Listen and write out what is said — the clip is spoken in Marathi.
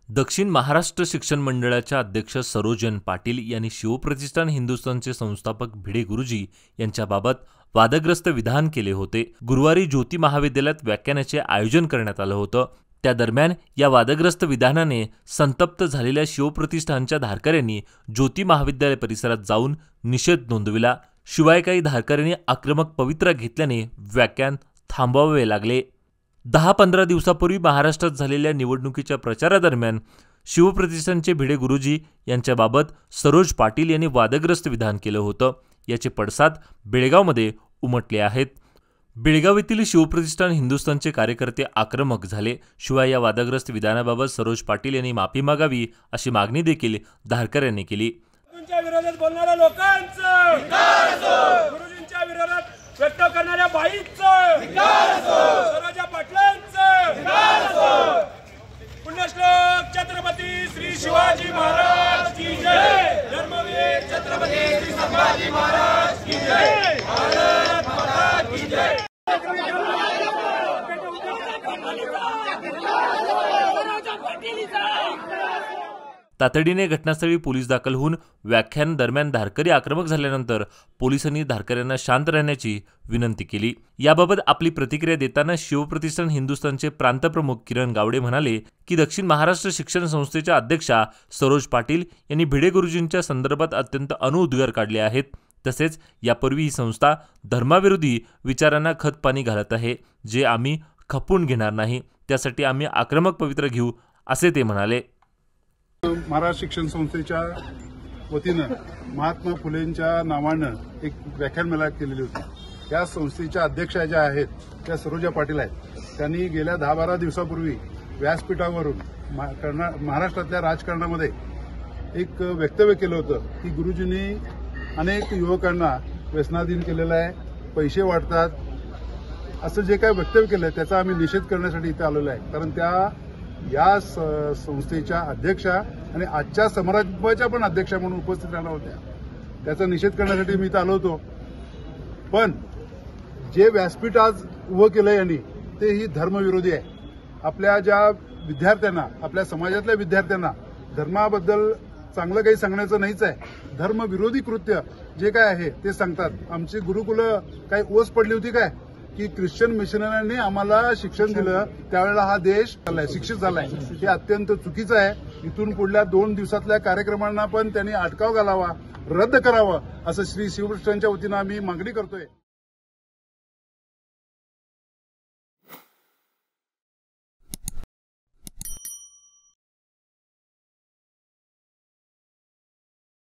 दक्षिण महाराष्ट्र शिक्षण मंडळाच्या अध्यक्ष सरोजन पाटील यांनी शिवप्रतिष्ठान हिंदुस्थानचे संस्थापक भिडे गुरुजी यांच्याबाबत वादग्रस्त विधान केले होते। गुरुवारी ज्योती महाविद्यालयात व्याख्यानाचे आयोजन करण्यात आलं होतं। त्या दरम्यान या वादग्रस्त विधानाने संतप्त झालेल्या शिवप्रतिष्ठानच्या धारकऱ्यांनी ज्योती महाविद्यालय परिसरात जाऊन निषेध नोंदविला। शिवाय काही धारकऱ्यांनी आक्रमक पवित्रा घेतल्याने व्याख्यान थांबवावे लागले। 10-15 दिवसापूर्वी महाराष्ट्रात झालेल्या निवडणुकीच्या प्रचारादरम्यान शिवप्रतिष्ठानचे भिडे गुरुजी यांच्याबाबत सरोज पाटील यांनी वादग्रस्त विधान केलं होतं। याचे पडसाद बेळगावमध्ये उमटले आहेत। बेळगाव येथील शिवप्रतिष्ठान हिंदुस्थानचे कार्यकर्ते आक्रमक झाले। शिवाय या वादग्रस्त विधानाबाबत सरोज पाटील यांनी माफी मागावी अशी मागणी देखील धारकऱ्यांनी केली। गुरुजींच्या विरोधात बोलणाऱ्या लोकांचं धिक्कार असो, गुरुजींच्या विरोधात व्यक्त करणाऱ्या बाईंचं धिक्कार असो, सरोजा पाटलांचं धिक्कार असो। पुण्यश्लोक छत्रपती श्री शिवाजी महाराज की जय, धर्मवीर छत्रपती श्री संभाजी महाराज की जय, भारत माता की जय। तातडीने घटनास्थळी पोलीस दाखल होऊन व्याख्यान दरम्यान धारकरी आक्रमक झाल्यानंतर पोलिसांनी धारकऱ्यांना शांत राहण्याची विनंती केली। याबाबत आपली प्रतिक्रिया देताना शिवप्रतिष्ठान हिंदुस्थानचे प्रांतप्रमुख किरण गावडे म्हणाले की दक्षिण महाराष्ट्र शिक्षण संस्थेच्या अध्यक्षा सरोज पाटील यांनी भिडे गुरुजींच्या संदर्भात अत्यंत अनुउद्गार काढले आहेत। तसेच यापूर्वी ही संस्था धर्माविरोधी विचारांना खतपाणी घालत आहे, जे आम्ही खपवून घेणार नाही। त्यासाठी आम्ही आक्रमक पवित्र घेऊ असे ते म्हणाले। महाराष्ट्र शिक्षण संस्थेच्या वतीनं महात्मा फुलेंच्या नावानं एक व्याख्यानमाला केलेली होती। या संस्थेच्या अध्यक्षा ज्या आहेत त्या सरोजा पाटील आहेत। त्यांनी गेल्या 10-12 दिवसापूर्वी व्यासपीठावरून महाराष्ट्रातल्या राजकारणामध्ये एक वक्तव्य केलं होतं की गुरुजींनी अनेक युवकांना व्यसनाधीन केलेलं आहे, पैसे वाटतात, असं जे काय वक्तव्य केलं त्याचा आम्ही निषेध करण्यासाठी इथे आलेलो आहे। कारण या संस्थेच्या अध्यक्षा आणि आजच्या समारंभाच्या पण अध्यक्षा म्हणून उपस्थित राहणार होत्या। त्याचा निषेध करण्यासाठी मी इथं आलो होतो। पण जे व्यासपीठ आज उभं केलं यांनी ते ही धर्मविरोधी आहे। आपल्या ज्या विद्यार्थ्यांना, आपल्या समाजातल्या विद्यार्थ्यांना धर्माबद्दल चांगलं काही सांगण्याचं नाहीच आहे। धर्मविरोधी कृत्य जे काय आहे ते सांगतात। आमची गुरुकुलं काय ओस पडली होती काय की ख्रिश्चन मिशनऱ्यांनी आम्हाला शिक्षण दिलं, त्यावेळेला हा देश शिक्षित झालाय। हे अत्यंत चुकीचं आहे। इथून पुढल्या 2 दिवसातल्या कार्यक्रमांना पण त्यांनी अटकाव घालावा, रद्द करावा असं श्री शिवप्रतिष्ठानच्या वतीनं आम्ही मागणी करतोय।